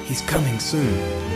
He's coming soon.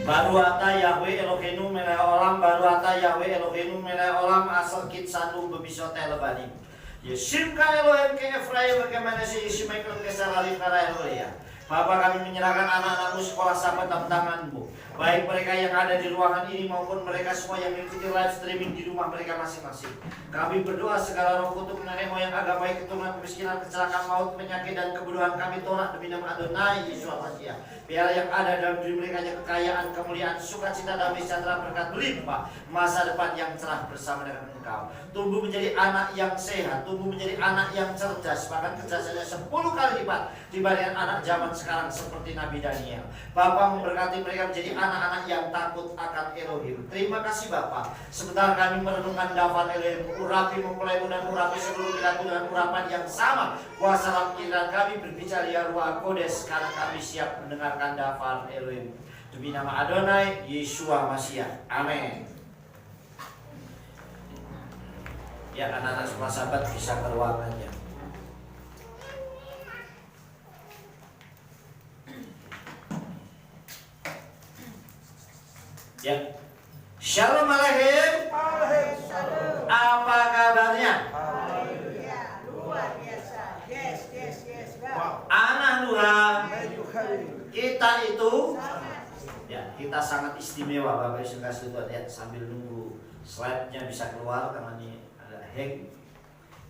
Baru ata Yahweh Eloheinu meleh olam, baru ata Yahweh Eloheinu meleh olam, asal kit sandung bebisote lebanim. Yesimka Elohim ke Efraim bagaimana si Yishmael ke Sarali kara Elohia. Bapa, kami menyerahkan anak-anakmu sekolah sahabat dalam tanganmu. Baik mereka yang ada di ruangan ini maupun mereka semua yang mengikuti live streaming di rumah mereka masing-masing. Kami berdoa segala roh kutuk nenek moyang agama, keturunan kemiskinan, kecelakaan maut, penyakit dan kebodohan kami tolak demi nama Adonai Yesus Mashiach. Biar yang ada dalam diri mereka kekayaan, kemuliaan, sukacita, damai, sejahtera, berkat berlimpah, masa depan yang cerah bersama dengan Engkau. Tumbuh menjadi anak yang sehat, tumbuh menjadi anak yang cerdas, bahkan kecerdasannya 10 kali lipat dibandingkan anak zaman sekarang seperti Nabi Daniel. Bapa memberkati mereka menjadi anak-anak yang takut akan Elohim. Terima kasih Bapa. Sebentar kami merenungkan daftar Elohim, urapi mempelaimu dan urapi seluruh pikiranku dengan urapan yang sama. Kuasa dalam pikiran kami berbicara ya Ruach Kodes, karena kami siap mendengarkan daftar Elohim. Demi nama Adonai Yesus Mashiach. Amin. Ya, anak-anak semua sahabat bisa ke ruangannya. Ya. Shalom Aleichem. Apa kabarnya? Luar biasa. Yes. Anak Tuhan, kita itu ya, kita sangat istimewa Bapak Ibu kasih Tuhan ya, sambil nunggu slide-nya bisa keluar karena ini ada hang.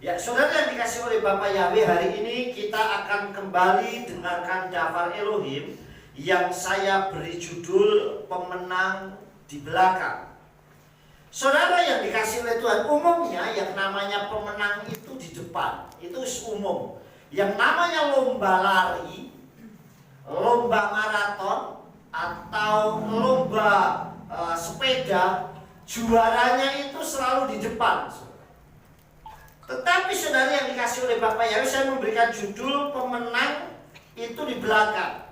Ya, saudara yang dikasih oleh Bapak Yahweh, hari ini kita akan kembali dengarkan daftar Elohim yang saya beri judul pemenang di belakang. Saudara yang dikasih oleh Tuhan, umumnya yang namanya pemenang itu di depan, itu umum. Yang namanya lomba lari, lomba maraton, atau lomba sepeda, juaranya itu selalu di depan. Tetapi saudara yang dikasih oleh Bapak Yahweh, saya memberikan judul pemenang itu di belakang.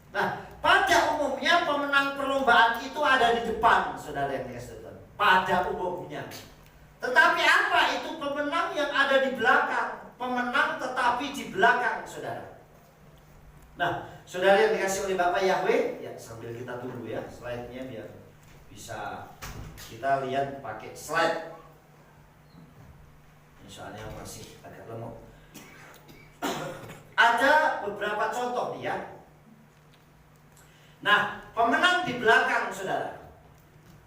Nah, pada umumnya pemenang perlombaan itu ada di depan, saudara yang dikasih Tuhan. Pada umumnya. Tetapi apa itu pemenang yang ada di belakang? Pemenang tetapi di belakang, saudara. Nah, saudara yang dikasih oleh Bapak Yahweh, ya sambil kita tunggu ya slide-nya biar bisa kita lihat pakai slide. Soalnya masih agak lemot. Ada beberapa contoh nih ya. Nah, pemenang di belakang, saudara.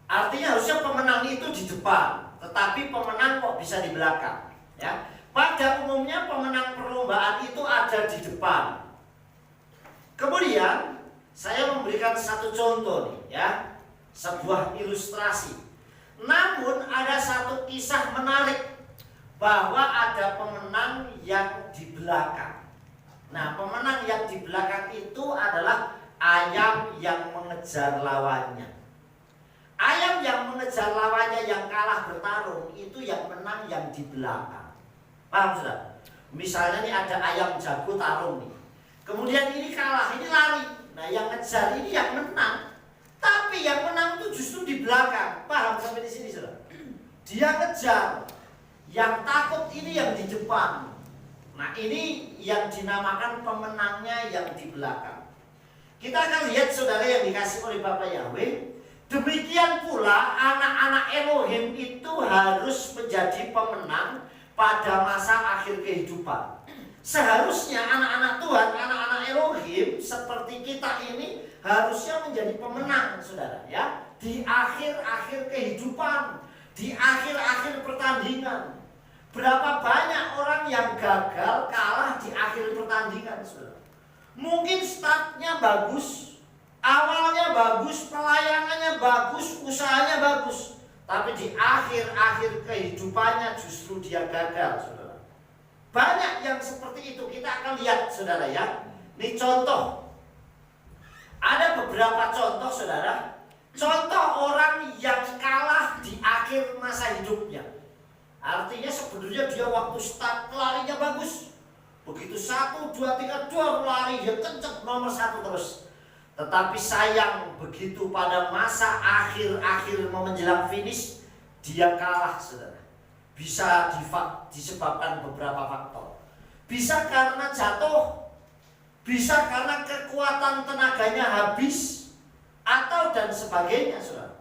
Artinya harusnya pemenang itu di depan, tetapi pemenang kok bisa di belakang, ya. Pada umumnya pemenang perlombaan itu ada di depan. Kemudian saya memberikan satu contoh nih, ya, sebuah ilustrasi. Namun ada satu kisah menarik bahwa ada pemenang yang di belakang. Nah, pemenang yang di belakang itu adalah ayam yang mengejar lawannya. Ayam yang mengejar lawannya yang kalah bertarung itu yang menang yang di belakang. Paham sudah? Misalnya nih ada ayam jago tarung nih. Kemudian ini kalah, ini lari. Nah, yang ngejar ini yang menang. Tapi yang menang itu justru di belakang. Paham sampai di sini sudah? Dia ngejar. Yang takut ini yang di depan. Nah, ini yang dinamakan pemenangnya yang di belakang. Kita akan lihat saudara yang dikasih oleh Bapak Yahweh. Demikian pula anak-anak Elohim itu harus menjadi pemenang pada masa akhir kehidupan. Seharusnya anak-anak Tuhan, anak-anak Elohim seperti kita ini harusnya menjadi pemenang, saudara, ya, di akhir-akhir kehidupan, di akhir-akhir pertandingan. Berapa banyak orang yang gagal kalah di akhir pertandingan, saudara. Mungkin startnya bagus, awalnya bagus, pelayanannya bagus, usahanya bagus, tapi di akhir-akhir kehidupannya justru dia gagal, saudara. Banyak yang seperti itu, kita akan lihat, saudara, ya. Ini contoh. Ada beberapa contoh, saudara. Contoh orang yang kalah di akhir masa hidupnya. Artinya sebenarnya dia waktu start larinya bagus. Begitu 1, 2, 3, 2 lari, dia kenceng nomor 1 terus. Tetapi sayang, begitu pada masa akhir-akhir mau menjelang finish, dia kalah, saudara. Bisa disebabkan beberapa faktor. Bisa karena jatuh, bisa karena kekuatan tenaganya habis, atau dan dan sebagainya, saudara.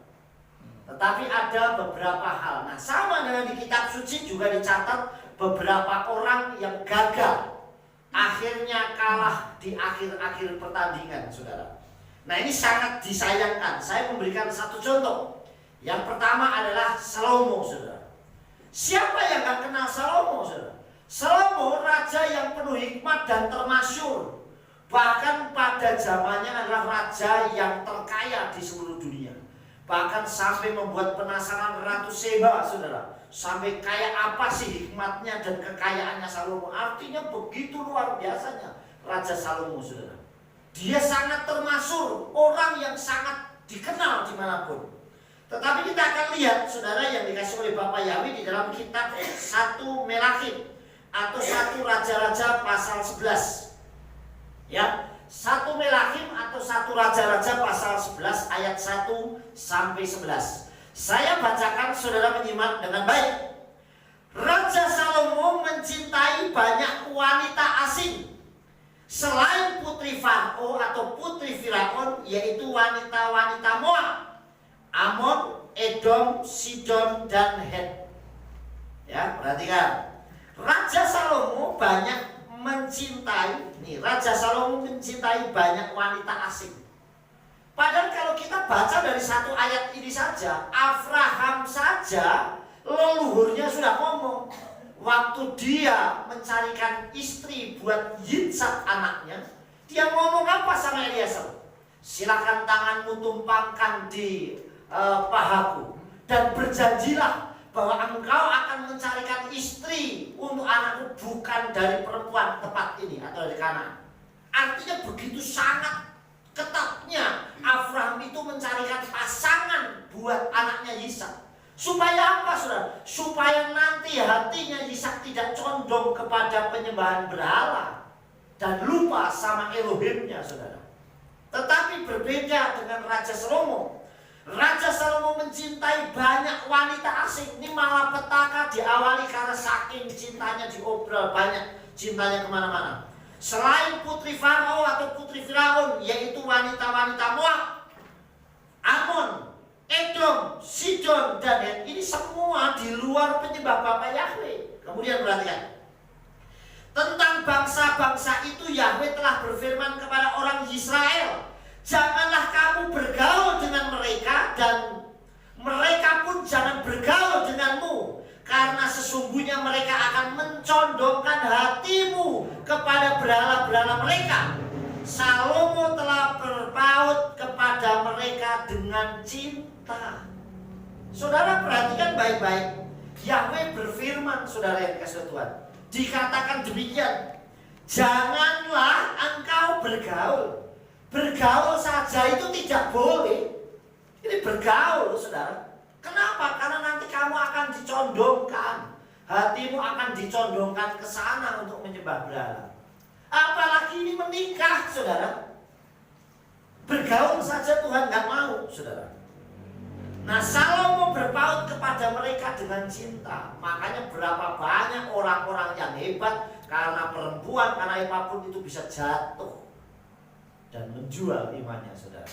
Tetapi ada beberapa hal. Nah, sama dengan di kitab suci juga dicatat beberapa orang yang gagal, akhirnya kalah di akhir-akhir pertandingan, saudara. Nah, ini sangat disayangkan. Saya memberikan satu contoh. Yang pertama adalah Salomo, saudara. Siapa yang gak kenal Salomo, saudara? Salomo raja yang penuh hikmat dan termasyur. Bahkan pada zamannya adalah raja yang terkaya di seluruh dunia. Bahkan sampai membuat penasaran Ratu Seba, saudara. Sampai kayak apa sih hikmatnya dan kekayaannya Salomo. Artinya begitu luar biasanya Raja Salomo, saudara. Dia sangat termasuk orang yang sangat dikenal dimanapun. Tetapi kita akan lihat, saudara, yang dikasih oleh Bapak Yahweh di dalam kitab 1 Melahim atau 1 Raja-Raja pasal 11. Ya, 1 Melahim atau 1 Raja-Raja pasal 11 ayat 1 sampai 11. Saya bacakan, saudara menyimak dengan baik. Raja Salomo mencintai banyak wanita asing selain putri Farao atau putri Firaun, yaitu wanita-wanita Moab, Amon, Edom, Sidon, dan Het. Ya, perhatikan. Raja Salomo banyak mencintai, nih, Raja Salomo mencintai banyak wanita asing. Padahal kalau kita baca dari satu ayat ini saja, Abraham saja leluhurnya sudah ngomong, waktu dia mencarikan istri buat Yitzhak anaknya, dia ngomong apa sama Eliezer? Silakan tanganmu tumpangkan di pahaku dan berjanjilah bahwa engkau akan mencarikan istri untuk anakku bukan dari perempuan tempat ini atau dari Kanaan. Artinya begitu sangat ketatnya Abraham itu mencarikan pasangan buat anaknya Ishak. Supaya apa, saudara? Supaya nanti hatinya Ishak tidak condong kepada penyembahan berhala dan lupa sama Elohimnya, saudara. Tetapi berbeda dengan Raja Salomo. Raja Salomo mencintai banyak wanita asing. Ini malapetaka diawali karena saking cintanya diobrol banyak, cintanya kemana-mana. Selain putri Farao atau putri Firaun, yaitu wanita-wanita Moab, Amon, Edom, Sidon, dan Het. Ini semua di luar penyembah Bapa Yahweh. Kemudian perhatikan. Tentang bangsa-bangsa itu Yahweh telah berfirman kepada orang Israel, janganlah kamu bergaul dengan mereka dan mereka pun jangan bergaul denganmu, karena sesungguhnya mereka akan mencondongkan hatimu kepada berhala-berhala mereka. Salomo telah berpaut kepada mereka dengan cinta. Saudara perhatikan baik-baik. Yahweh berfirman, saudara yang dikasihi Tuhan, dikatakan demikian, janganlah engkau bergaul. Bergaul saja itu tidak boleh. Ini bergaul, saudara. Kenapa? Karena nanti kamu akan dicondongkan. Hatimu akan dicondongkan ke sana untuk menyembah berhala. Apalagi ini menikah, saudara. Bergaul saja Tuhan gak mau, saudara. Nah, Salomo berpaut kepada mereka dengan cinta. Makanya berapa banyak orang-orang yang hebat karena perempuan, karena apapun itu bisa jatuh dan menjual imannya, saudara.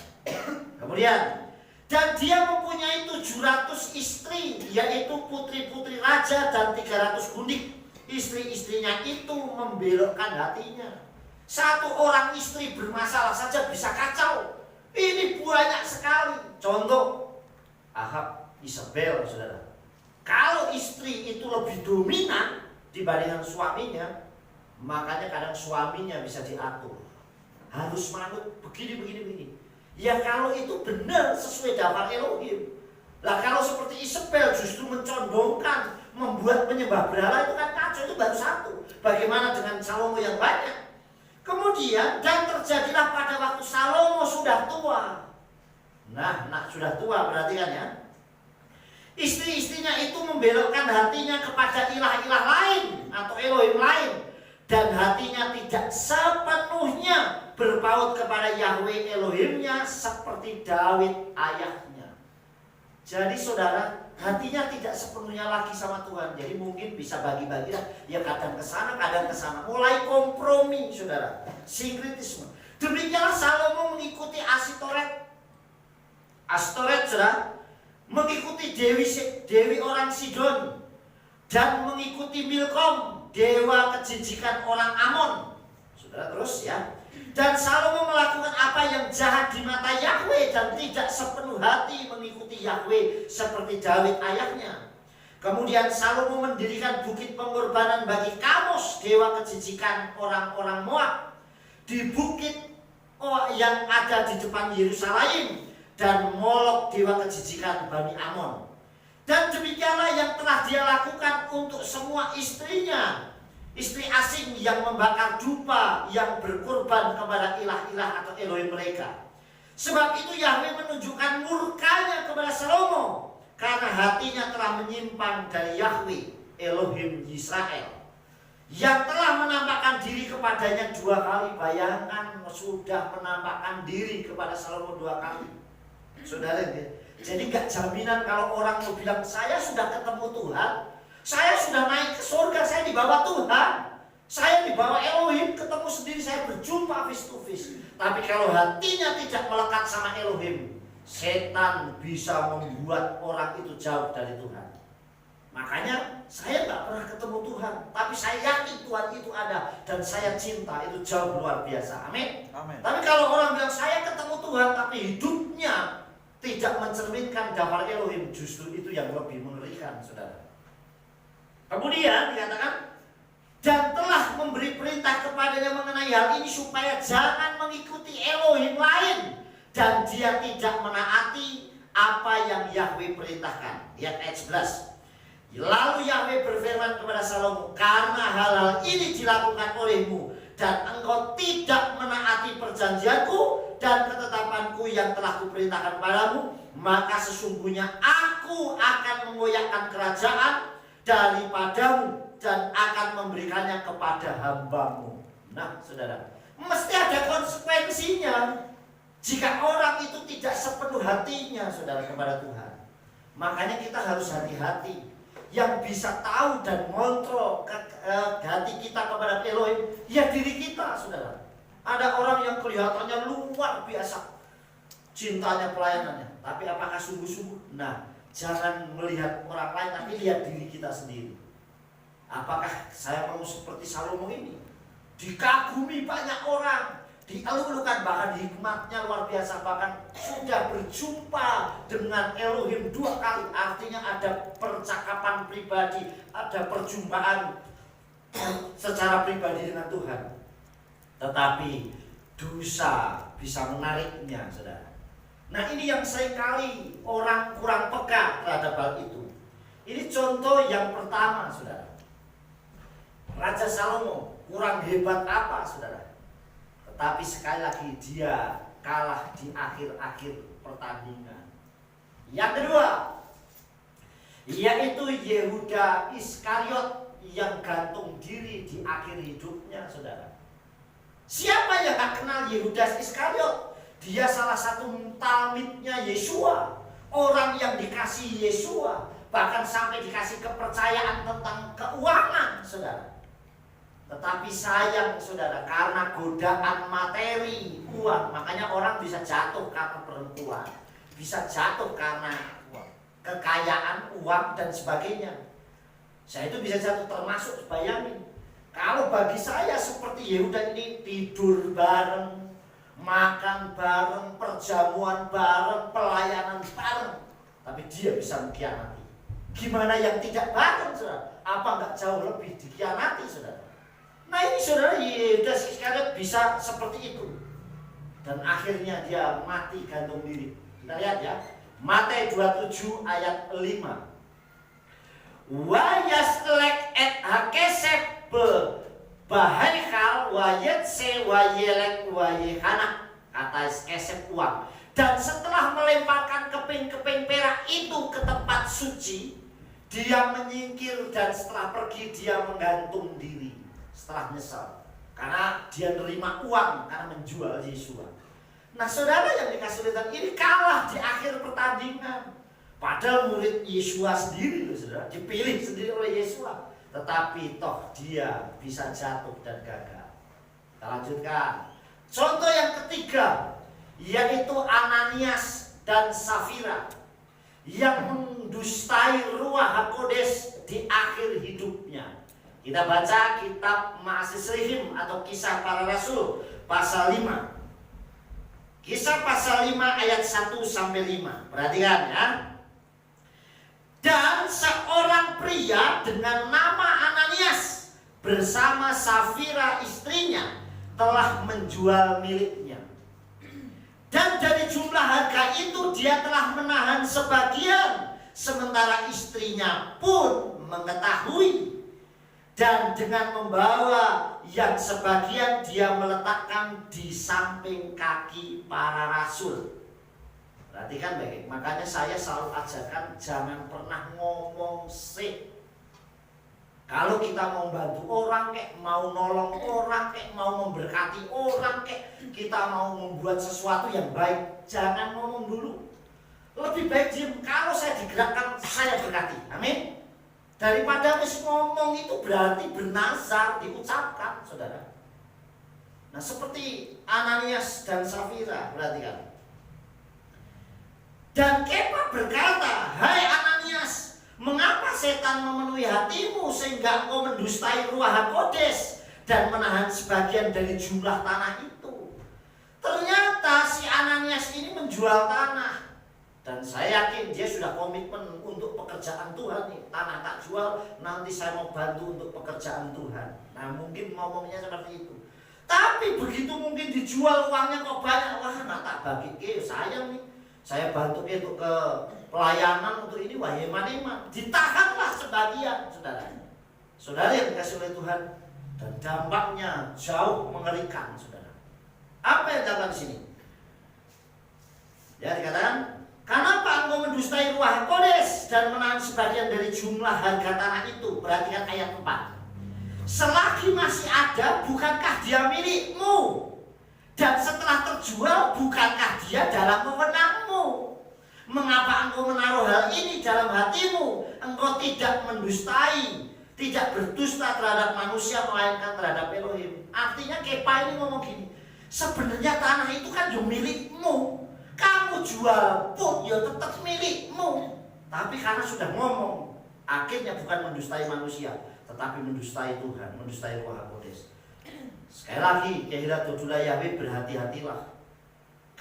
Kemudian, dan dia mempunyai 700 istri, yaitu putri-putri raja dan 300 gundik. Istri-istrinya itu membelokkan hatinya. Satu orang istri bermasalah saja bisa kacau. Ini banyak sekali. Contoh, Ahab, Isabel, saudara. Kalau istri itu lebih dominan dibandingkan suaminya, makanya kadang suaminya bisa diatur. Harus manut begini. Ya kalau itu benar sesuai daftar Elohim. Lah kalau seperti Isabel justru mencondongkan, membuat penyembah berhala, itu kan kacau, itu baru satu. Bagaimana dengan Salomo yang banyak? Kemudian, dan terjadilah pada waktu Salomo sudah tua. Nah, sudah tua, perhatikan ya. Istri-istrinya itu membelokkan hatinya kepada ilah-ilah lain atau Elohim lain, dan hatinya tidak sepenuhnya berpaut kepada Yahweh Elohimnya seperti Daud ayahnya. Jadi saudara, hatinya tidak sepenuhnya lagi sama Tuhan. Jadi mungkin bisa bagi-bagi lah, ya kadang ke sana, kadang ke sana. Mulai kompromi, saudara, sinkretisme. Demikianlah Salomo mengikuti Asitoret Astoret, saudara, mengikuti dewi orang Sidon, dan mengikuti Milkom, dewa kejijikan orang Amon. Saudara, terus ya. Dan Salomo melakukan apa yang jahat di mata Yahweh dan tidak sepenuh hati mengikuti Yahweh seperti Daud ayahnya. Kemudian Salomo mendirikan bukit pengorbanan bagi Kamos, dewa kejijikan orang-orang Moab, di bukit yang ada di depan Yerusalem, dan Molok, dewa kejijikan Bani Amon. Dan demikianlah yang telah dia lakukan untuk semua istrinya, istri asing yang membakar dupa, yang berkorban kepada ilah-ilah atau Elohim mereka. Sebab itu Yahweh menunjukkan murkanya kepada Salomo, karena hatinya telah menyimpang dari Yahweh, Elohim Israel, yang telah menampakkan diri kepadanya 2 kali. Bayangkan, sudah menampakkan diri kepada Salomo 2 kali. Saudara, jadi gak jaminan kalau orang mau bilang saya sudah ketemu Tuhan, saya sudah naik ke surga, saya dibawa Tuhan, saya dibawa Elohim, ketemu sendiri, saya berjumpa face to face. Tapi kalau hatinya tidak melekat sama Elohim, setan bisa membuat orang itu jauh dari Tuhan. Makanya saya gak pernah ketemu Tuhan, tapi saya yakin Tuhan itu ada dan saya cinta, itu jauh luar biasa. Amin. Tapi kalau orang bilang saya ketemu Tuhan tapi hidupnya tidak mencerminkan gambar Elohim, justru itu yang lebih mengerikan, saudara. Kemudian dikatakan, dan telah memberi perintah kepadanya mengenai hal ini supaya jangan mengikuti Elohim lain, dan dia tidak menaati apa yang Yahweh perintahkan. Lihat ayat 11. Lalu Yahweh berfirman kepada Salomo, karena hal-hal ini dilakukan olehmu, dan engkau tidak menaati perjanjianku dan ketetapanku yang telah kuperintahkan padamu, maka sesungguhnya aku akan mengoyakkan kerajaan daripadamu dan akan memberikannya kepada hambamu. Nah, saudara, mesti ada konsekuensinya jika orang itu tidak sepenuh hatinya, saudara, kepada Tuhan. Makanya kita harus hati-hati. Yang bisa tahu dan ngontrol hati kita kepada Elohim, ya diri kita, saudara. Ada orang yang kelihatannya luar biasa cintanya, pelayanannya, tapi apakah sungguh-sungguh? Nah, jangan melihat orang lain, tapi lihat diri kita sendiri. Apakah saya mau seperti Salomo ini? Dikagumi banyak orang, dielulukan, bahkan hikmatnya luar biasa, bahkan sudah berjumpa dengan Elohim 2 kali. Artinya ada percakapan pribadi, ada perjumpaan secara pribadi dengan Tuhan. Tetapi dosa bisa menariknya, saudara. Nah, ini yang seringkali orang kurang peka terhadap hal itu. Ini contoh yang pertama, saudara. Raja Salomo kurang hebat apa, saudara? Tetapi sekali lagi dia kalah di akhir-akhir pertandingan. Yang kedua, yaitu Yehuda Iskariot yang gantung diri di akhir hidupnya, saudara. Siapa yang gak kenal Yehuda Iskariot? Dia salah satu talmidnya Yesua, orang yang dikasih Yesua, bahkan sampai dikasih kepercayaan tentang keuangan, saudara. Tetapi sayang, saudara, karena godaan materi, uang, makanya orang bisa jatuh karena perempuan, bisa jatuh karena kekayaan, uang, dan sebagainya. Saya itu bisa jatuh, termasuk, bayangin, kalau bagi saya seperti Yehuda ini, tidur bareng, makan bareng, perjamuan bareng, pelayanan bareng, tapi dia bisa mengkhianati. Gimana yang tidak bareng, saudara? Apa nggak jauh lebih dikhianati, saudara? Nah, ini saudara, Yehuda Iskariot bisa seperti itu. Dan akhirnya dia mati gantung diri. Kita lihat ya, Matius 27 ayat 5. Wa yaslek et hakesep bahaikal wa yetse wa yelek wa yehana, kata kesep uang. Dan setelah melemparkan keping-keping perak itu ke tempat suci, dia menyingkir dan setelah pergi dia menggantung diri. Setelah nyesal karena dia nerima uang karena menjual Yesua. Nah, saudara yang dikasih lihat ini kalah di akhir pertandingan. Padahal murid Yesua sendiri loh, saudara, dipilih sendiri oleh Yesua. Tetapi toh dia bisa jatuh dan gagal. Kita lanjutkan. Contoh yang ketiga, yaitu Ananias dan Safira yang mendustai Ruach HaKodes di akhir hidupnya. Kita baca kitab Ma'asisrihim atau Kisah Para Rasul pasal 5. Kisah pasal 5 ayat 1 sampai 5. Perhatikan ya. Dan seorang pria dengan nama Ananias bersama Safira istrinya telah menjual miliknya. Dan dari jumlah harga itu dia telah menahan sebagian, sementara istrinya pun mengetahui. Dan dengan membawa yang sebagian dia meletakkan di samping kaki para rasul. Perhatikan baik, makanya saya selalu ajarkan jangan pernah ngomong sih. Kalau kita mau bantu orang kek, mau nolong orang kek, mau memberkati orang kek, kita mau membuat sesuatu yang baik, jangan ngomong dulu. Lebih baik diam. Kalau saya digerakkan, saya berkati. Amin. Daripada mesti ngomong itu berarti bernazar diucapkan, saudara. Nah, seperti Ananias dan Safira, perhatikan. Dan Kefa berkata, "Hai Ananias, mengapa setan memenuhi hatimu sehingga engkau mendustai Ruach HaKodes dan menahan sebagian dari jumlah tanah itu?" Ternyata si Ananias ini menjual tanah. Dan saya yakin dia sudah komitmen untuk pekerjaan Tuhan nih. Tanah tak jual, nanti saya mau bantu untuk pekerjaan Tuhan. Nah, mungkin ngomongnya seperti itu. Tapi begitu mungkin dijual uangnya kok banyak. Wah, nah tak bagi ke sayang nih. Saya bantu untuk ke pelayanan untuk ini, wah hemat-hemat. Ditahanlah sebagian, saudara. Saudara yang dikasih oleh Tuhan. Dan dampaknya jauh mengerikan, saudara. Apa yang dalam di sini? Ya, dikatakan, "Kenapa engkau mendustai Ruach HaKodes dan menahan sebagian dari jumlah harga tanah itu?" Perhatikan ayat 4. "Selagi masih ada, bukankah dia milikmu? Dan setelah terjual, bukankah dia dalam wewenangmu? Mengapa engkau menaruh hal ini dalam hatimu? Engkau tidak mendustai, tidak berdusta terhadap manusia, melainkan terhadap Elohim." Artinya Kefa ini ngomong gini, sebenarnya tanah itu kan juga milikmu. Kamu jual pun ya tetap milikmu. Tapi karena sudah ngomong, akhirnya bukan mendustai manusia, tetapi mendustai Tuhan, mendustai Ruach HaKodes. Sekali lagi, Kehilatulah Yahweh, berhati-hatilah.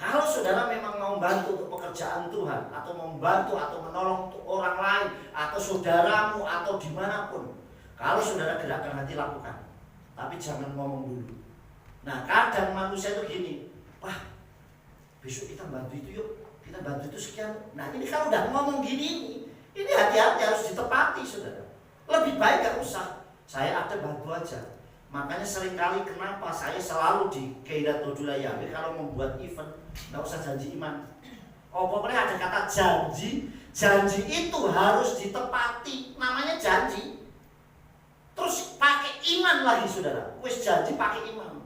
Kalau saudara memang mau membantu untuk pekerjaan Tuhan, atau membantu atau menolong untuk orang lain, atau saudaramu, atau dimanapun, kalau saudara gerakkan hati, lakukan. Tapi jangan ngomong dulu. Nah, kadang manusia itu gini, "Wah, besok kita bantu itu yuk, kita bantu itu sekian." Nah, ini kalau udah ngomong gini, ini hati-hati, harus ditepati, saudara. Lebih baik gak usah, saya ada bantu aja. Makanya seringkali kenapa saya selalu di Kehilatulah Yahweh kalau membuat event, gak usah janji iman. Oh, pokoknya ada kata janji. Janji itu harus ditepati, namanya janji. Terus pakai iman lagi, saudara. Wis janji pakai iman.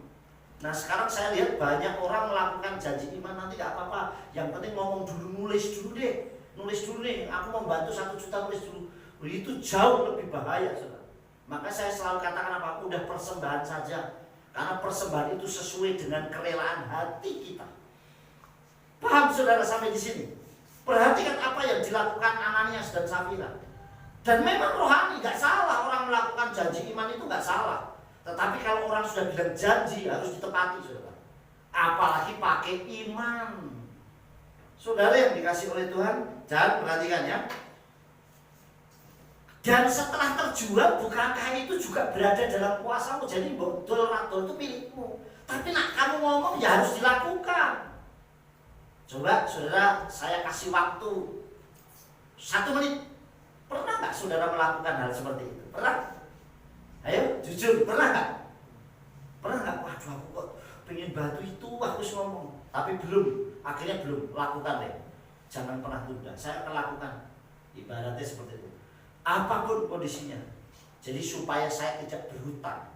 Nah, sekarang saya lihat banyak orang melakukan janji iman, nanti gak apa-apa, yang penting ngomong dulu, nulis dulu deh. Nulis dulu nih, aku mau bantu 1 juta, nulis dulu. Itu jauh lebih bahaya, saudara. Maka saya selalu katakan apa? Udah persembahan saja. Karena persembahan itu sesuai dengan kerelaan hati kita. Paham saudara sampai di sini? Perhatikan apa yang dilakukan Ananias dan Safira. Dan memang rohani, gak salah orang melakukan janji iman itu gak salah. Tetapi kalau orang sudah bilang janji, harus ditepati, saudara. Apalagi pakai iman. Saudara yang dikasih oleh Tuhan, jangan perhatikan ya. Dan setelah terjual, bukankah itu juga berada dalam kuasamu? Jadi bodol radol itu milikmu. Tapi nak kamu ngomong ya harus dilakukan. Coba saudara, saya kasih waktu 1 menit. Pernah nggak saudara melakukan hal seperti itu? Pernah? Ayo jujur, pernah nggak? Pernah nggak? Waduh, aku kok pengen bantu itu, aku harus ngomong. Tapi belum, akhirnya belum. Lakukan deh. Jangan pernah tunda. Saya akan lakukan. Ibaratnya seperti itu. Apapun kondisinya. Jadi supaya saya tidak berhutang.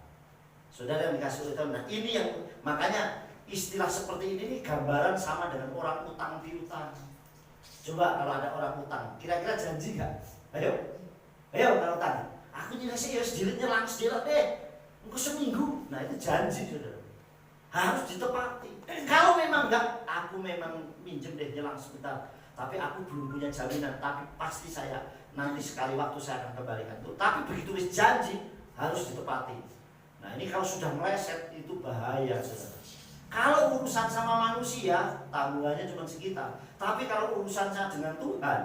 Saudara yang dikasih oleh Tuhan. Nah, ini yang makanya istilah seperti ini nih gambaran sama dengan orang utang piutang. Coba kalau ada orang utang, kira-kira janji nggak? Ayo kalau utang. Aku nyelesai ya sedilitnya langsung deh. Engkau seminggu. Nah, itu janji, saudara. Harus ditepati. Kalau memang enggak, aku memang minjem deh nyelang sebentar, tapi aku belum punya jaminan, tapi pasti saya nanti sekali waktu saya akan kembalikan itu. Tapi begitu wis janji harus ditepati. Nah ini kalau sudah meleset itu bahaya, saudara. Kalau urusan sama manusia tanggungannya cuma sekitar, tapi kalau urusannya dengan Tuhan,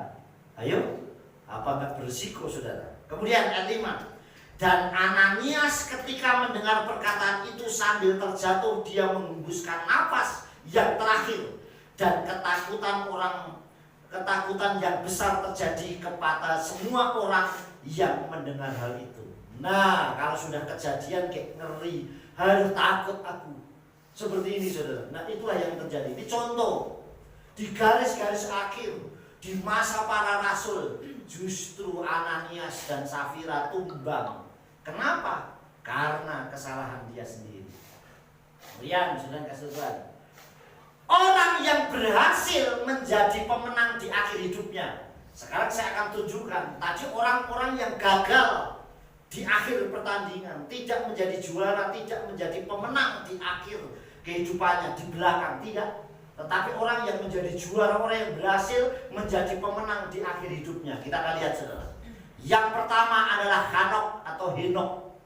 ayo, apa enggak berisiko, saudara? Kemudian ayat 5. Dan Ananias ketika mendengar perkataan itu sambil terjatuh dia menghembuskan napas yang terakhir, dan ketakutan yang besar terjadi kepada semua orang yang mendengar hal itu. Nah, kalau sudah kejadian kayak ngeri, harus takut aku. Seperti ini, saudara. Nah, itulah yang terjadi. Ini contoh di garis-garis akhir di masa para rasul, justru Ananias dan Safira tumbang. Kenapa? Karena kesalahan dia sendiri. Kemudian, saudara kasih Tuhan, orang yang berhasil menjadi pemenang di akhir hidupnya. Sekarang saya akan tunjukkan. Tadi orang-orang yang gagal di akhir pertandingan, tidak menjadi juara, tidak menjadi pemenang di akhir kehidupannya, di belakang, tidak. Tetapi orang yang menjadi juara, orang yang berhasil menjadi pemenang di akhir hidupnya. Kita akan lihat, saudara. Yang pertama adalah Hanok atau Henok.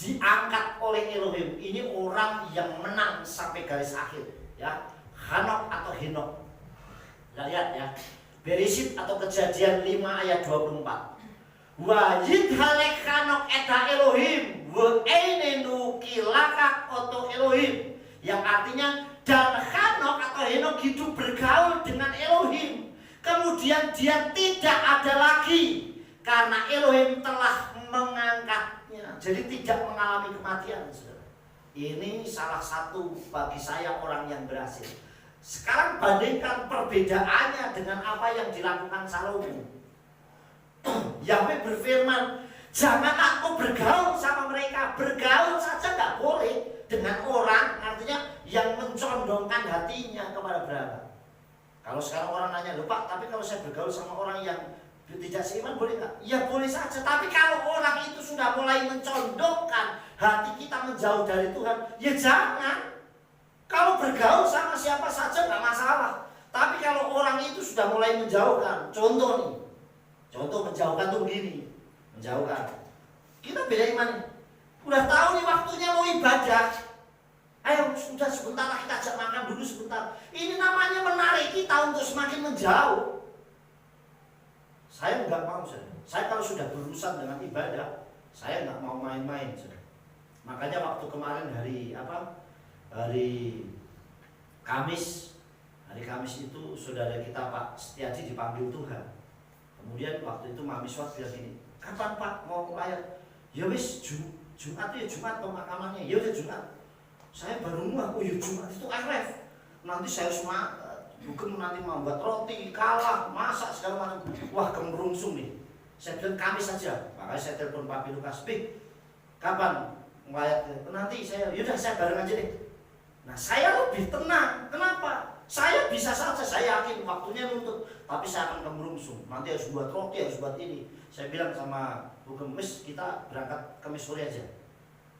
Diangkat oleh Elohim. Ini orang yang menang sampai garis akhir, ya. Hanok atau Henok. Kita lihat ya. Bereshit atau Kejadian 5 ayat 24. Wa yidhalek Hanok eta Elohim wa einenu kilakak oto Elohim. Yang artinya, dan Hanok atau Henok hidup bergaul dengan Elohim. Kemudian dia tidak ada lagi karena Elohim telah mengangkatnya. Jadi tidak mengalami kematian, saudara. Ini salah satu bagi saya orang yang berhasil. Sekarang bandingkan perbedaannya dengan apa yang dilakukan Salomo. Yahweh berfirman, jangan aku bergaul sama mereka. Bergaul saja nggak boleh dengan orang, artinya yang mencondongkan hatinya kepada berhala. Kalau sekarang orang nanya, loh Pak, tapi kalau saya bergaul sama orang yang tidak seiman boleh nggak? Ya boleh saja, tapi kalau orang itu sudah mulai mencondongkan hati kita menjauh dari Tuhan, ya jangan. Kalau bergaul sama siapa saja nggak masalah. Tapi kalau orang itu sudah mulai menjauhkan, contoh nih, contoh menjauhkan tuh begini, menjauhkan. Kita beda iman nih. Udah tahu nih waktunya mau ibadah. Ayo sudah sebentar lah kita ajak makan dulu sebentar. Ini namanya menarik kita untuk semakin menjauh. Saya nggak mau, saya kalau sudah berurusan dengan ibadah, saya nggak mau main-main. Makanya waktu kemarin hari Kamis itu saudara kita Pak Setiaji dipanggil Tuhan. Kemudian waktu itu mahasiswa bilang gini, kapan Pak mau layar? Ya wis Jumat ya Jumat pemakamannya. Ya udah Jumat. Saya baru ngeh, oh ya Jumat itu RF. Nanti saya bukan nanti mau buat roti, kalah, masak segala macam. Wah kemerungsung nih. Saya bilang Kamis saja. Makanya saya telepon Pak Lukas, kapan ngelayat? Nanti yaudah saya bareng aja deh. Nah saya lebih tenang. Kenapa? Saya bisa saja, saya yakin waktunya nuntut, tapi saya akan kemerungsung. Nanti harus buat roti, harus buat ini. Saya bilang sama Bu Kemis, kita berangkat Kemis sore aja.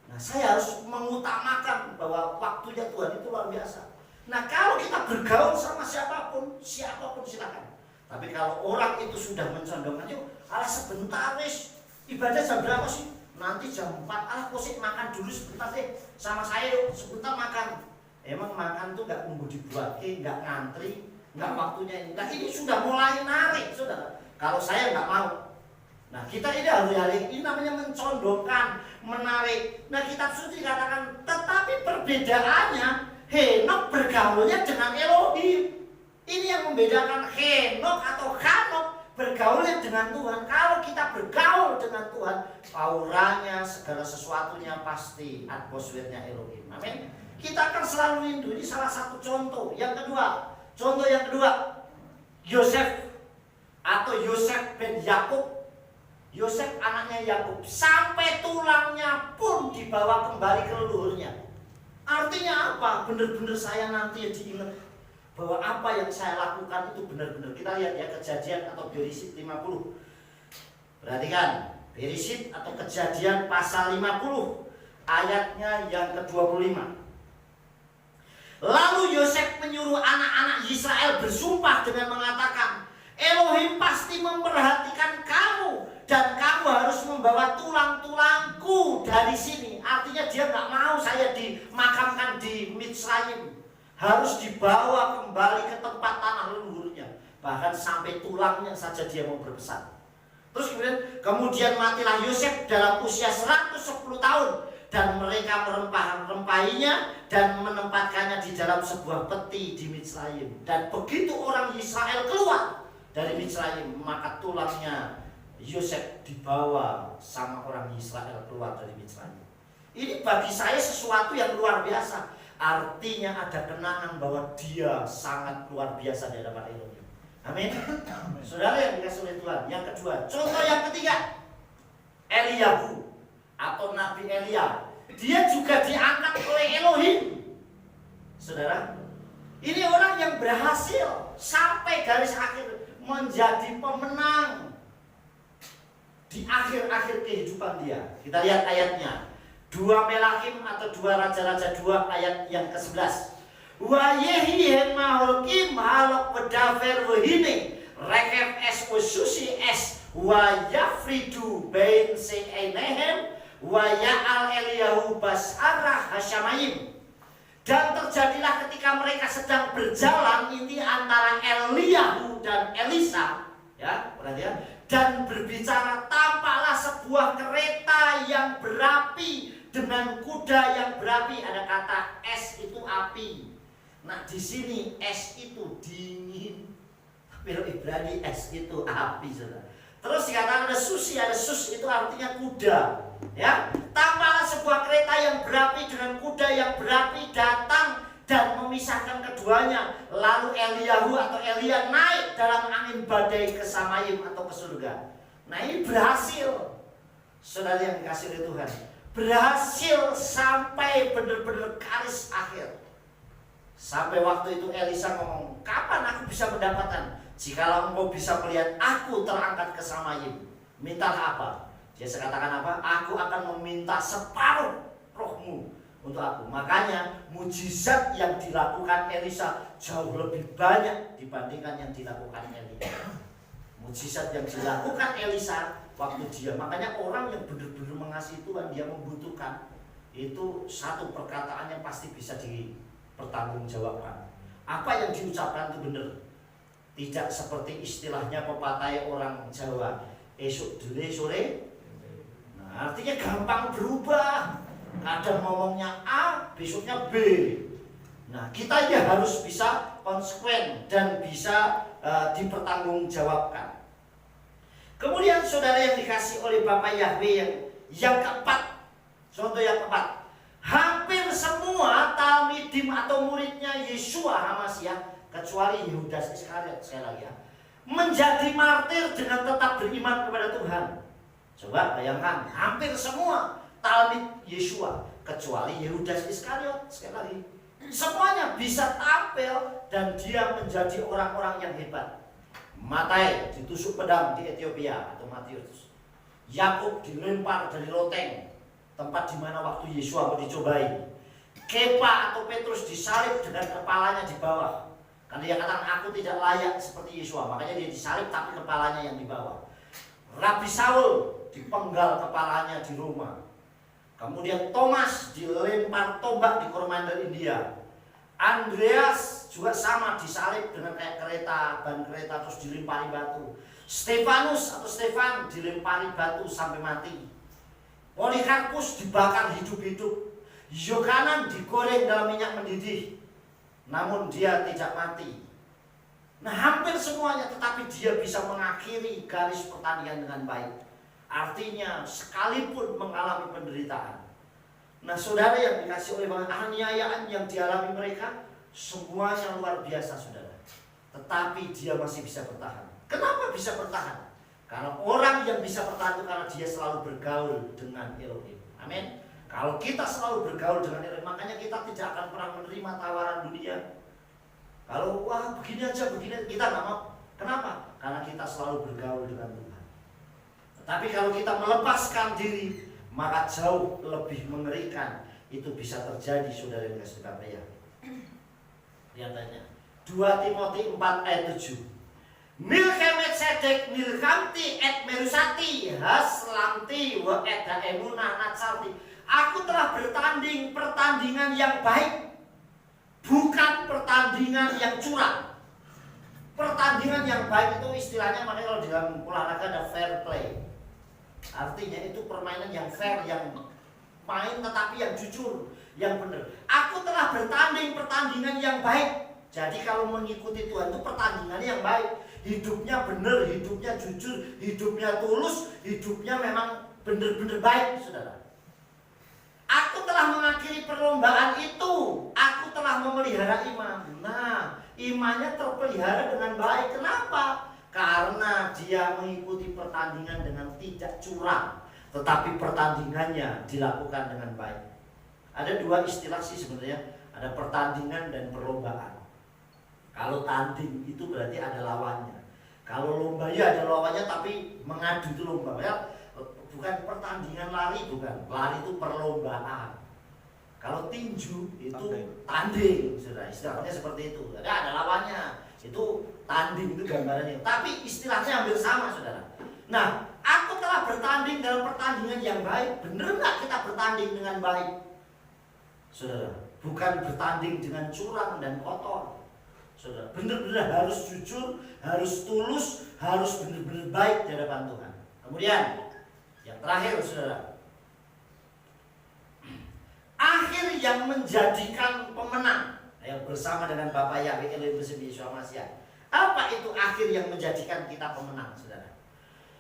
Nah saya harus mengutamakan bahwa waktunya Tuhan itu luar biasa. Nah kalau kita bergaul sama siapapun silakan. Tapi kalau orang itu sudah mencondongkan, yuk alah sebentar wis, ibadah jam berapa sih? Nanti jam 4, alah kok sih makan dulu sebentar deh. Sama saya yuk, sebentar makan. Emang makan tuh gak nunggu dibuat, gak ngantri, gak waktunya ini. Nah ini sudah mulai narik, saudara. Kalau saya gak mau. Nah kita ini hari-hari ini namanya mencondongkan, menarik. Nah kitab suci katakan, tetapi perbedaannya Henok bergaulnya dengan Elohim. Ini yang membedakan Henok atau Hanok bergaulnya dengan Tuhan. Kalau kita bergaul dengan Tuhan, auranya segala sesuatunya pasti atmosfernya Elohim. Amin. Kita akan selalu rindu. Ini salah satu contoh. Yang kedua, Yosef atau Yosef bin Yakub. Yosef anaknya Yakub, sampai tulangnya pun dibawa kembali ke leluhurnya. Artinya apa? Benar-benar saya nanti diingat bahwa apa yang saya lakukan itu benar-benar. Kita lihat ya Kejadian atau Bereshit 50. Perhatikan, Bereshit atau Kejadian pasal 50 ayatnya yang ke-25. Lalu Yosef menyuruh anak-anak Israel bersumpah dengan mengatakan, Elohim pasti memperhatikan kamu dan kamu harus membawa tulang-tulangku dari sini. Artinya dia nggak mau saya dimakamkan di Mitsrayim. Harus dibawa kembali ke tempat tanah leluhurnya. Bahkan sampai tulangnya saja dia mau berpesan. Terus kemudian matilah Yosef dalam usia 110 tahun. Dan mereka merempah-rempahinya dan menempatkannya di dalam sebuah peti di Mitsrayim. Dan begitu orang Israel keluar dari Mitsrayim, maka tulangnya Yosef dibawa sama orang Israel keluar dari Mitsrayim. Ini bagi saya sesuatu yang luar biasa. Artinya ada kenangan bahwa dia sangat luar biasa di hadapan Elohim. Amin. Saudara yang dikasih oleh Tuhan. Yang kedua, contoh yang ketiga, Eliyahu atau Nabi Elia. Dia juga diangkat oleh Elohim. Saudara, ini orang yang berhasil sampai garis akhir menjadi pemenang di akhir-akhir kehidupan dia. Kita lihat ayatnya. 2 Melakim atau 2 Raja-Raja 2 ayat yang ke-11. Wa yehi hemahulkim halok bedaver wehine rekef es ususi es wa yafridu bain se'enehem wa ya'al Eliyahu basarah hasyamayim. Dan terjadilah ketika mereka sedang berjalan ini antara Eliyahu dan Elisa, ya, perhatian, dan berbicara, tampaklah sebuah kereta yang berapi dengan kuda yang berapi. Ada kata es itu api. Nah, di sini es itu dingin. Tapi Ibrani es itu api, saudara. Terus dikatakan ada susi, ada sus itu artinya kuda. Ya, tampaklah sebuah kereta yang berapi dengan kuda yang berapi datang dan memisahkan keduanya. Lalu Eliyahu atau Elia naik dalam angin badai ke Samayim atau ke surga. Nah, ini berhasil. Saudara yang dikasih oleh Tuhan, berhasil sampai benar-benar garis akhir. Sampai waktu itu Elisa ngomong, kapan aku bisa mendapatkan? Jikalau engkau bisa melihat aku terangkat ke Samayim, mintalah apa? Dia katakan apa? Aku akan meminta separuh rohmu untuk aku. Makanya mujizat yang dilakukan Elisa jauh lebih banyak dibandingkan yang dilakukan Elia. Mujizat yang dilakukan Elisa waktu dia, makanya orang yang benar-benar mengasihi Tuhan, dia membutuhkan, itu satu perkataan yang pasti bisa dipertanggungjawabkan. Apa yang diucapkan itu benar. Tidak seperti istilahnya pepatah orang Jawa, esok dule sore. Nah, artinya gampang berubah. Kadang ngomongnya A, besoknya B. Nah, kita ya harus bisa konsekuen dan bisa dipertanggungjawabkan. Kemudian saudara yang dikasih oleh Bapak Yahweh yang keempat, contoh yang keempat, hampir semua talmidim atau muridnya Yeshua HaMashiach kecuali Yudas Iskariot, sekali lagi ya, menjadi martir dengan tetap beriman kepada Tuhan. Coba bayangkan, hampir semua talmid Yeshua kecuali Yudas Iskariot, sekali lagi, semuanya bisa tampil dan dia menjadi orang-orang yang hebat. Matai ditusuk pedang di Ethiopia atau Matius. Yakub dilempar dari loteng, tempat di mana waktu Yeshua mau dicobai. Kepa atau Petrus disalib dengan kepalanya di bawah. Karena dia katakan, aku tidak layak seperti Yeshua, makanya dia disalib tapi kepalanya yang di bawah. Rabi Saul dipenggal kepalanya di Roma. Kemudian Thomas dilempar tombak di Coromandel India. Andreas juga sama, disalib dengan kayak kereta, ban kereta, terus dilempari batu. Stefanus atau Stefan dilempari batu sampai mati. Polikarpus dibakar hidup-hidup. Yohanan digoreng dalam minyak mendidih, namun dia tidak mati. Nah, hampir semuanya, tetapi dia bisa mengakhiri garis pertandingan dengan baik. Artinya sekalipun mengalami penderitaan. Nah, saudara yang dikasih oleh penganiayaan yang dialami mereka, semuanya luar biasa, saudara. Tetapi dia masih bisa bertahan. Kenapa bisa bertahan? Karena orang yang bisa bertahan itu karena dia selalu bergaul dengan Elohim. Amin. Kalau kita selalu bergaul dengan Elohim, makanya kita tidak akan pernah menerima tawaran dunia. Kalau wah begini aja, begini, kita nggak mau. Kenapa? Karena kita selalu bergaul dengan Tuhan. Tetapi kalau kita melepaskan diri, maka jauh lebih mengerikan itu bisa terjadi, saudara yang kasih Bapak ya. Lihat aja. 2 Timotius 4 ayat 7. Melkisedek nilkamti et merusati haslamti wa eta emunah natsarti. Aku telah bertanding pertandingan yang baik, bukan pertandingan yang curang. Pertandingan yang baik itu istilahnya, makanya kalau dalam olahraga ada fair play. Artinya itu permainan yang fair, yang main tetapi yang jujur, yang benar. Aku telah bertanding pertandingan yang baik. Jadi kalau mengikuti Tuhan itu pertandingan yang baik. Hidupnya benar, hidupnya jujur, hidupnya tulus, hidupnya memang benar-benar baik, saudara. Aku telah mengakhiri perlombaan itu. Aku telah memelihara iman. Nah, imannya terpelihara dengan baik. Kenapa? Karena dia mengikuti pertandingan dengan tidak curang, tetapi pertandingannya dilakukan dengan baik. Ada 2 istilah sih sebenarnya. Ada pertandingan dan perlombaan. Kalau tanding itu berarti ada lawannya. Kalau lomba ya ada lawannya, tapi mengadu itu lomba ya. Bukan pertandingan lari, bukan. Lari itu perlombaan. Kalau tinju itu tanding, saudara. Istilahnya seperti itu. Ada lawannya. Itu tanding, itu gambarannya. Tapi istilahnya hampir sama, saudara. Nah, aku telah bertanding dalam pertandingan yang baik. Benar nggak kita bertanding dengan baik, saudara? Bukan bertanding dengan curang dan kotor, saudara. Benar-benar harus jujur, harus tulus, harus benar-benar baik di hadapan Tuhan. Kemudian yang terakhir, saudara, akhir yang menjadikan pemenang yang bersama dengan Bapa Yahweh Elohim Yeshua Mashiach. Apa itu akhir yang menjadikan kita pemenang, saudara?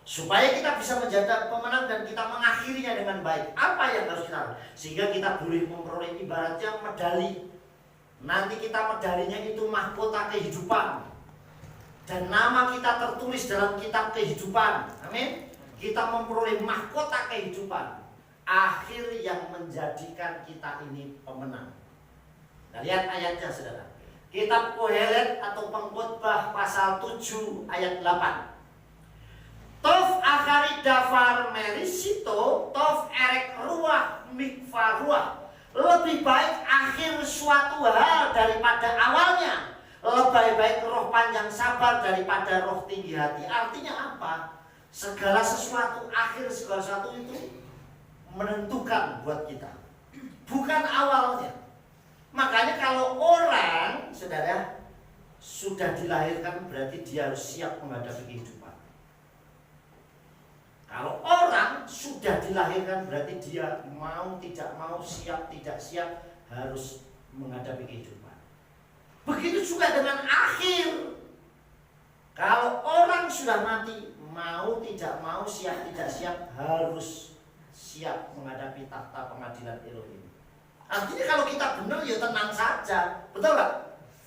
Supaya kita bisa menjadi pemenang dan kita mengakhirinya dengan baik. Apa yang harus kita lakukan? Sehingga kita boleh memperoleh ibaratnya medali. Nanti kita medalinya itu mahkota kehidupan. Dan nama kita tertulis dalam kitab kehidupan. Amin. Kita memperoleh mahkota kehidupan. Akhir yang menjadikan kita ini pemenang. Nah, lihat ayatnya, saudara. Kitab Kohelet atau Pengkhotbah pasal 7 ayat 8. Tof akari dafar merisito, tof erek ruah mikfa ruah. Lebih baik akhir suatu hal daripada awalnya. Lebih baik roh panjang sabar daripada roh tinggi hati. Artinya apa? Segala sesuatu, akhir segala sesuatu itu menentukan buat kita, bukan awalnya. Makanya kalau orang, saudara, sudah dilahirkan berarti dia harus siap menghadapi kehidupan. Kalau orang sudah dilahirkan berarti dia mau tidak mau, siap tidak siap, harus menghadapi kehidupan. Begitu juga dengan akhir. Kalau orang sudah mati, mau tidak mau, siap tidak siap, harus siap menghadapi takhta pengadilan Elohim. Artinya kalau kita benar ya tenang saja, betul nggak?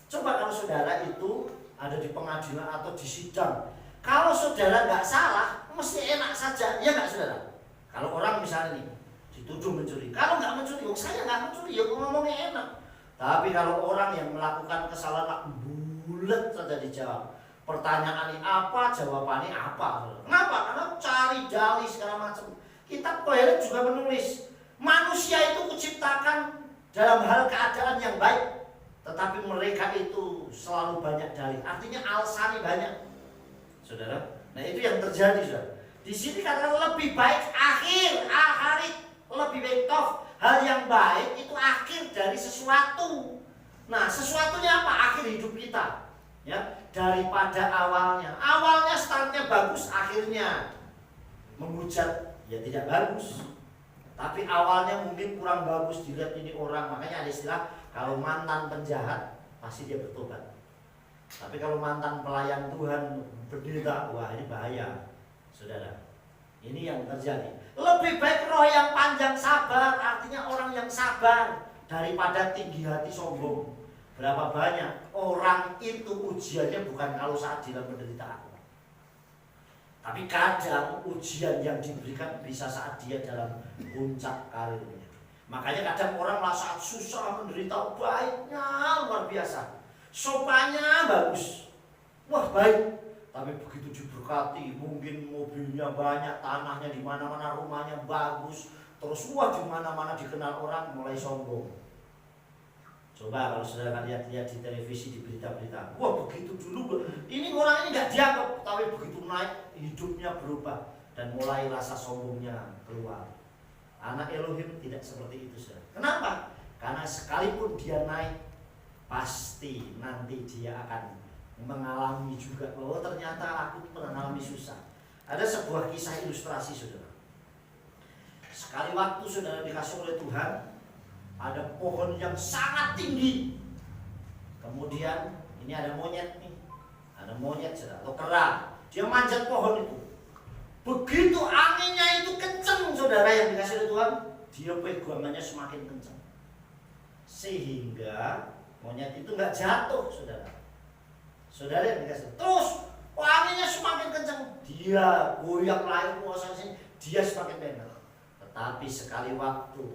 Coba kalau saudara itu ada di pengadilan atau di sidang, kalau saudara nggak salah, mesti enak saja, ya nggak, saudara? Kalau orang misalnya nih dituduh mencuri, kalau nggak mencuri, oh saya nggak mencuri, ya ngomongnya enak. Tapi kalau orang yang melakukan kesalahan, bulat saja dijawab. Pertanyaannya apa, jawabannya apa? Kenapa? Karena cari dalih segala macam. Kitab Kohelet juga menulis, manusia itu kuciptakan dalam hal keadaan yang baik, tetapi mereka itu selalu banyak dalih. Artinya alasannya banyak, saudara. Nah itu yang terjadi, saudara. Di sini katakan lebih baik akhir, akharit, lebih baik tof. Hal yang baik itu akhir dari sesuatu. Nah sesuatunya apa? Akhir hidup kita, ya, daripada awalnya. Awalnya startnya bagus, akhirnya menghujat, ya tidak bagus. Tapi awalnya mungkin kurang bagus, dilihat ini orang. Makanya ada istilah, kalau mantan penjahat pasti dia bertobat. Tapi kalau mantan pelayan Tuhan, pendeta, wah ini bahaya, saudara. Ini yang terjadi. Lebih baik roh yang panjang sabar, artinya orang yang sabar, daripada tinggi hati sombong. Berapa banyak orang itu ujiannya bukan kalau saat dalam penderitaan, tapi kadang ujian yang diberikan bisa saat dia dalam puncak karirnya. Makanya kadang orang saat susah, menderita, baiknya luar biasa, sopannya bagus, wah baik. Tapi begitu diberkati, mungkin mobilnya banyak, tanahnya di mana-mana, rumahnya bagus, terus wah di mana-mana dikenal orang, mulai sombong. Coba kalau saudara lihat-lihat di televisi, di berita-berita, wah begitu dulu, ini orang ini nggak dianggap, tapi begitu naik hidupnya berubah dan mulai rasa sombongnya keluar. Anak Elohim tidak seperti itu, saudara. Kenapa? Karena sekalipun dia naik, pasti nanti dia akan mengalami juga bahwa ternyata aku mengalami susah. Ada sebuah kisah ilustrasi, saudara. Sekali waktu saudara dikasih oleh Tuhan, ada pohon yang sangat tinggi. Kemudian ini ada monyet nih, ada monyet saudara, atau kera. Dia manjat pohon itu. Begitu anginnya itu kenceng, saudara, yang dikasih oleh Tuhan, dia pegangannya semakin kenceng, sehingga monyet itu nggak jatuh, saudara. Saudara yang dikasih. Terus anginnya semakin kenceng, dia goyang lain kuasa sini, dia semakin pendek. Tetapi sekali waktu,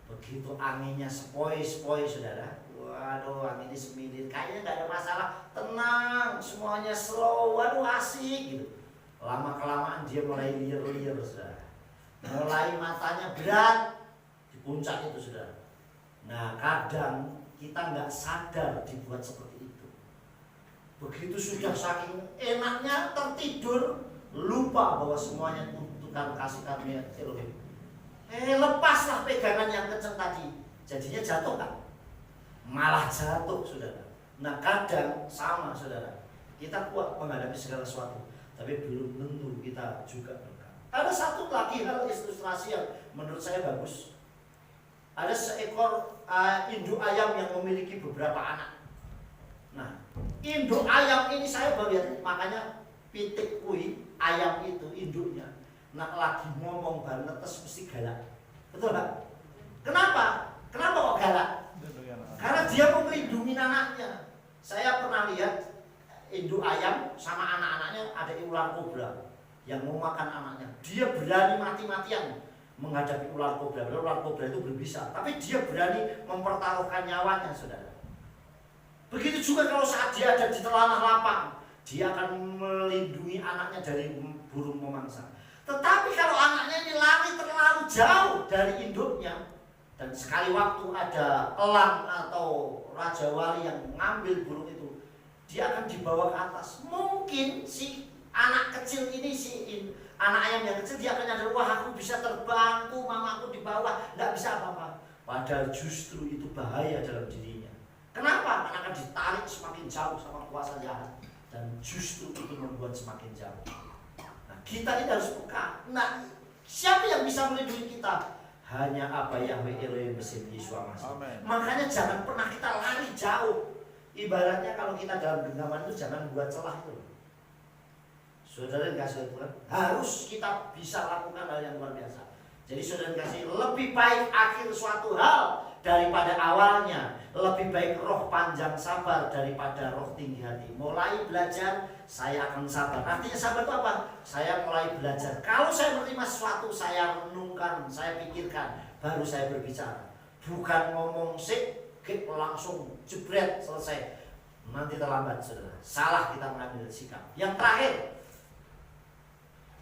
begitu anginnya sepoi-sepoi, saudara, waduh, anginnya semilir, kayaknya nggak ada masalah, tenang, semuanya slow, waduh asik gitu. Lama-kelamaan dia mulai liar-liar, saudara. Mulai matanya berat di puncak itu, saudara. Nah, kadang kita nggak sadar dibuat seperti itu. Begitu sudah saking enaknya tertidur, lupa bahwa semuanya Tuhan kasih karunia Elohim. Lepaslah pegangan yang kenceng tadi, jadinya jatuh kan? Malah jatuh, saudara. Nah, kadang sama, saudara. Kita kuat menghadapi segala sesuatu, tapi belum tentu kita juga berkah. Ada satu lagi hal ilustrasi yang menurut saya bagus. Ada seekor induk ayam yang memiliki beberapa anak. Nah, induk ayam ini saya baru lihat, makanya pitik kui ayam itu induknya. Nah, lagi ngomong bareng netes mesti galak. Betul nggak? Kenapa? Kenapa kok galak? Karena dia mau melindungi anaknya. Saya pernah lihat induk ayam sama anak-anaknya, ada ular kobra yang mau makan anaknya. Dia berani mati-matian menghadapi ular kobra. Ular kobra itu berbisa, tapi dia berani mempertaruhkan nyawanya, saudara. Begitu juga kalau saat dia ada di telanah lapang, dia akan melindungi anaknya dari burung memangsa. Tetapi kalau anaknya ini lari terlalu jauh dari induknya, dan sekali waktu ada elang atau raja wali yang mengambil burung itu, dia akan dibawa ke atas. Mungkin si anak kecil ini, anak ayam yang kecil, dia akan nyadar, wah aku bisa terbang, tuh mamaku di bawah, nggak bisa apa-apa. Padahal justru itu bahaya dalam dirinya. Kenapa? Karena akan ditarik semakin jauh sama kuasa jahat, dan justru itu membuat semakin jauh. Nah, kita ini harus peka. Nah, siapa yang bisa melindungi kita? Hanya apa Yahweh Elohim Mesin Yesua Masih. Makanya jangan pernah kita lari jauh. Ibaratnya kalau kita dalam genggaman itu jangan buat celah itu. Saudara dikasih Tuhan, harus kita bisa lakukan hal yang luar biasa. Jadi saudara dikasih, lebih baik akhir suatu hal daripada awalnya. Lebih baik roh panjang sabar daripada roh tinggi hati. Mulai belajar, saya akan sabar. Artinya sabar itu apa? Saya mulai belajar. Kalau saya menerima sesuatu, saya renungkan, saya pikirkan, baru saya berbicara. Bukan ngomong sik, langsung jebret, selesai. Nanti terlambat, saudara. Salah kita mengambil sikap. Yang terakhir,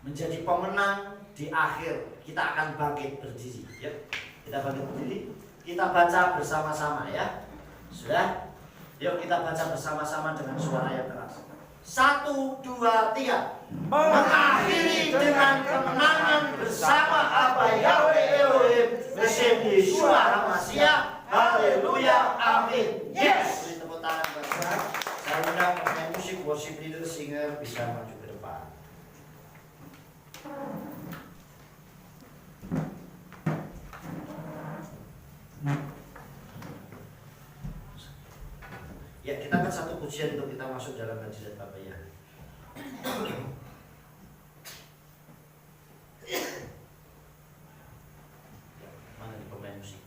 menjadi pemenang di akhir. Kita akan bangkit berdiri. Yuk, kita bangkit berdiri. Kita baca bersama-sama, ya. Sudah? Yuk kita baca bersama-sama dengan suara yang keras. 1, 2, 3. Mengakhiri dengan kemenangan bersama apa Yahweh Elohim Mesin Yesua HaMashiach. Haleluya, amin. Yes. Beri tepuk tangan buat saya. Saya undang pemain musik, worship leader, singer bisa maju ke depan. Ya, kita akan satu pujian untuk kita masuk dalam hadirat Bapa ya. Mana di pemain musik?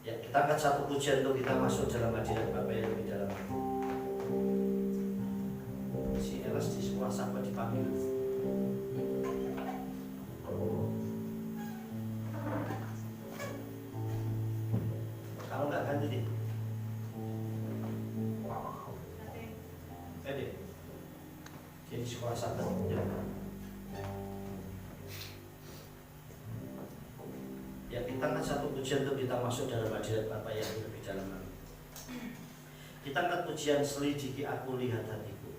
Ya, kita akan satu pujian untuk kita masuk dalam hadirat Bapa yang lebih dalam. Si Elas di sebuah sahabat dipanggil. Kalau nggak ganti deh. Ede. Oke. sekolah sahabat ya. Ya kita kan satu pujian untuk kita masuk dalam hadirat Bapa yang lebih dalam lagi. Kita angkat pujian selidiki aku lihat hatiku.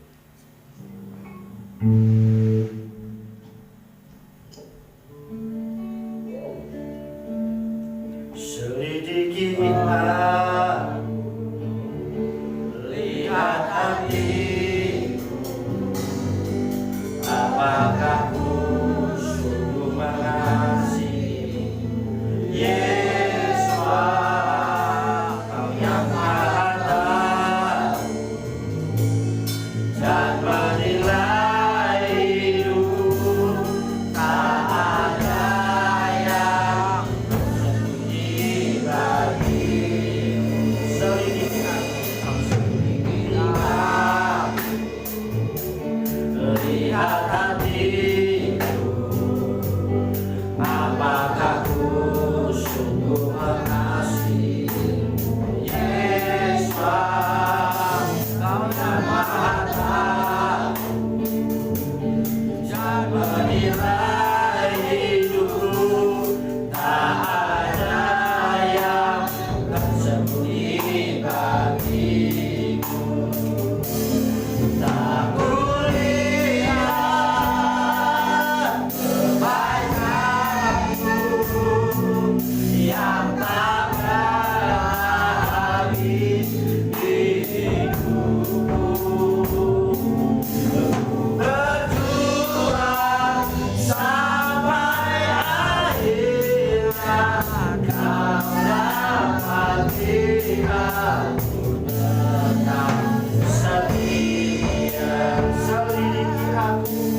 Selidiki aku lihat hatiku, apakah ku sungguh mengasihi Yesus, Kau yang Maha Tahu dan menilai hidup, tak ada yang tersembunyi bagimu. Selidiki aku, lihat hatiku, apakah ku sungguh mengasihi Yesus, Kau yang Maha Tahu dan menilai hidup, tak ada yang tersembunyi bagimu. Tak kulihat kebaikanmu yang tak habis di hidupku. Berjuang sampai akhirnya, Kau dapat lihat tetap setia. Selidiki aku,